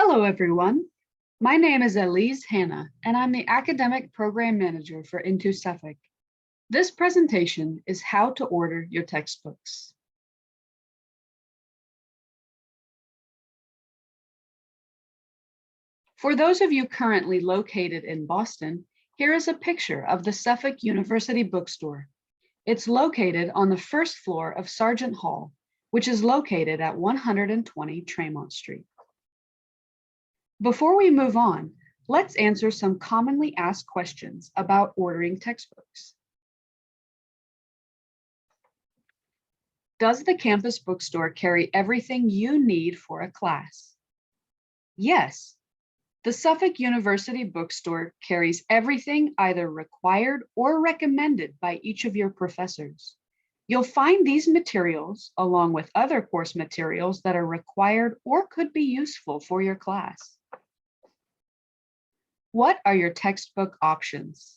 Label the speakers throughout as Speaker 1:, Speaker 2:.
Speaker 1: Hello, everyone. My name is Elise Hanna, and I'm the Academic Program Manager for Into Suffolk. This presentation is how to order your textbooks. For those of you currently located in Boston, here is a picture of the Suffolk University Bookstore. It's located on the first floor of Sargent Hall, which is located at 120 Tremont Street. Before we move on, let's answer some commonly asked questions about ordering textbooks. Does the campus bookstore carry everything you need for a class? Yes, the Suffolk University Bookstore carries everything either required or recommended by each of your professors. You'll find these materials along with other course materials that are required or could be useful for your class. What are your textbook options?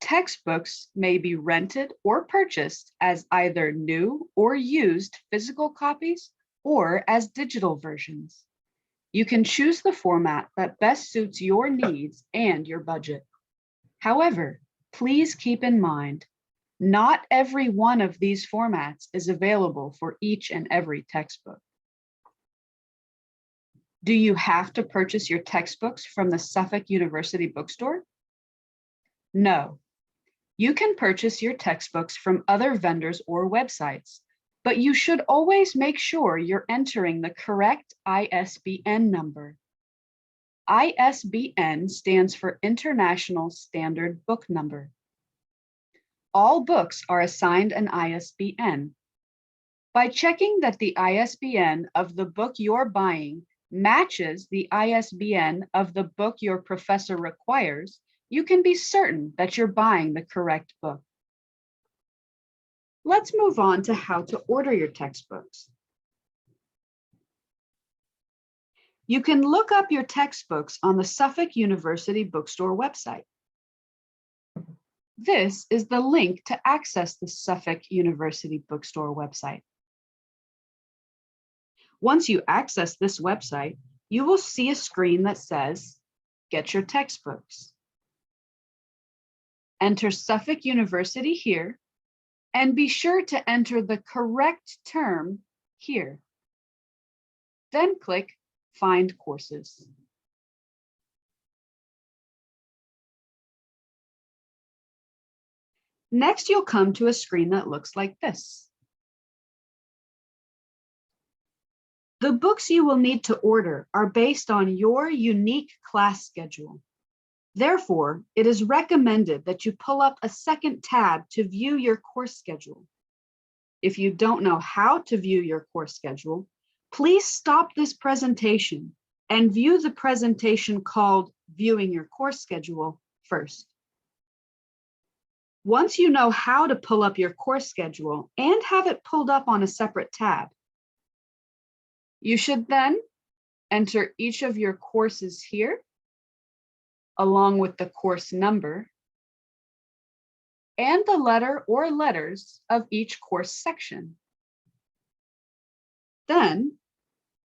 Speaker 1: Textbooks may be rented or purchased as either new or used physical copies or as digital versions. You can choose the format that best suits your needs and your budget. However, please keep in mind, not every one of these formats is available for each and every textbook. Do you have to purchase your textbooks from the Suffolk University Bookstore? No. You can purchase your textbooks from other vendors or websites, but you should always make sure you're entering the correct ISBN number. ISBN stands for International Standard Book Number. All books are assigned an ISBN. By checking that the ISBN of the book you're buying matches the ISBN of the book your professor requires, you can be certain that you're buying the correct book. Let's move on to how to order your textbooks. You can look up your textbooks on the Suffolk University Bookstore website. This is the link to access the Suffolk University Bookstore website. Once you access this website, you will see a screen that says, "Get your textbooks." Enter Suffolk University here, and be sure to enter the correct term here. Then click Find Courses. Next, you'll come to a screen that looks like this. The books you will need to order are based on your unique class schedule. Therefore, it is recommended that you pull up a second tab to view your course schedule. If you don't know how to view your course schedule, please stop this presentation and view the presentation called Viewing Your Course Schedule first. Once you know how to pull up your course schedule and have it pulled up on a separate tab, you should then enter each of your courses here, along with the course number and the letter or letters of each course section. Then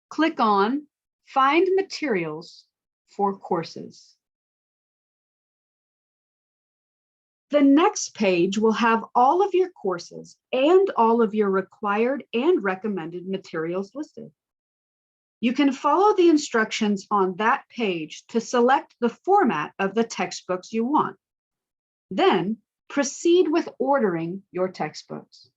Speaker 1: click on Find Materials for Courses. The next page will have all of your courses and all of your required and recommended materials listed. You can follow the instructions on that page to select the format of the textbooks you want. Then proceed with ordering your textbooks.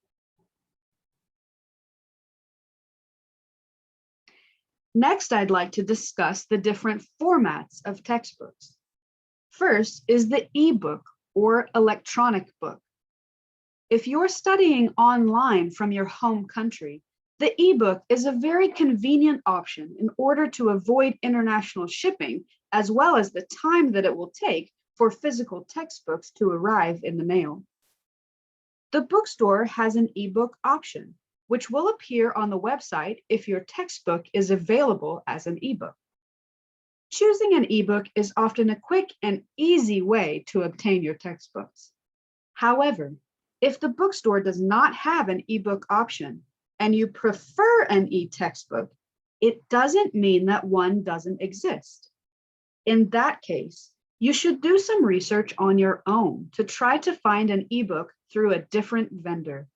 Speaker 1: Next, I'd like to discuss the different formats of textbooks. First is the ebook or electronic book. If you're studying online from your home country, the ebook is a very convenient option in order to avoid international shipping, as well as the time that it will take for physical textbooks to arrive in the mail. The bookstore has an ebook option, which will appear on the website if your textbook is available as an ebook. Choosing an ebook is often a quick and easy way to obtain your textbooks. However, if the bookstore does not have an ebook option, and you prefer an e-textbook, it doesn't mean that one doesn't exist. In that case, you should do some research on your own to try to find an ebook through a different vendor.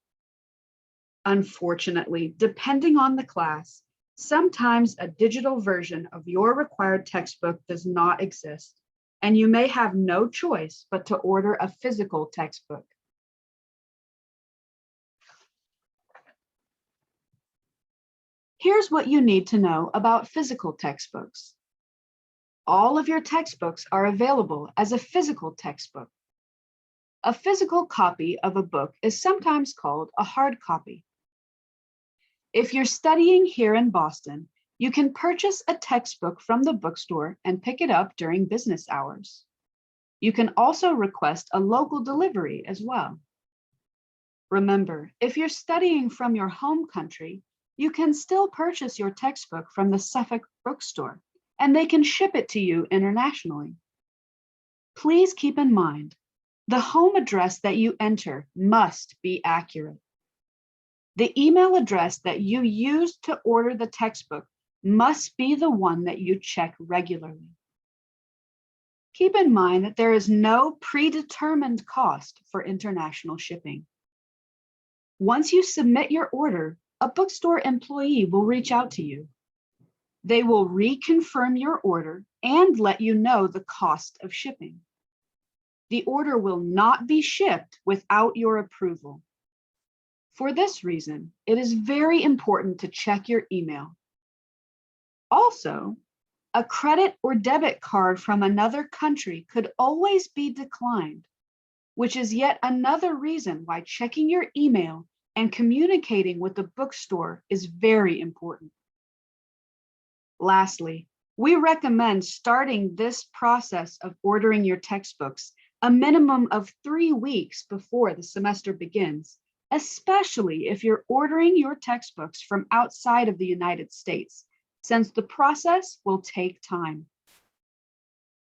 Speaker 1: Unfortunately, depending on the class, sometimes a digital version of your required textbook does not exist, and you may have no choice but to order a physical textbook. Here's what you need to know about physical textbooks. All of your textbooks are available as a physical textbook. A physical copy of a book is sometimes called a hard copy. If you're studying here in Boston, you can purchase a textbook from the bookstore and pick it up during business hours. You can also request a local delivery as well. Remember, if you're studying from your home country, you can still purchase your textbook from the Suffolk Bookstore, and they can ship it to you internationally. Please keep in mind, the home address that you enter must be accurate. The email address that you used to order the textbook must be the one that you check regularly. Keep in mind that there is no predetermined cost for international shipping. Once you submit your order, a bookstore employee will reach out to you. They will reconfirm your order and let you know the cost of shipping. The order will not be shipped without your approval. For this reason, it is very important to check your email. Also, a credit or debit card from another country could always be declined, which is yet another reason why checking your email and communicating with the bookstore is very important. Lastly, we recommend starting this process of ordering your textbooks a minimum of 3 weeks before the semester begins, especially if you're ordering your textbooks from outside of the United States, since the process will take time.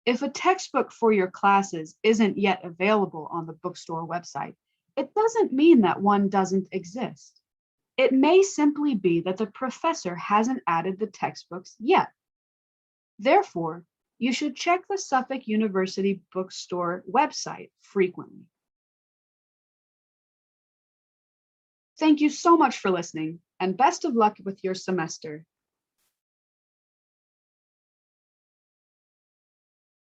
Speaker 1: If a textbook for your classes isn't yet available on the bookstore website, it doesn't mean that one doesn't exist. It may simply be that the professor hasn't added the textbooks yet. Therefore, you should check the Suffolk University Bookstore website frequently. Thank you so much for listening, and best of luck with your semester.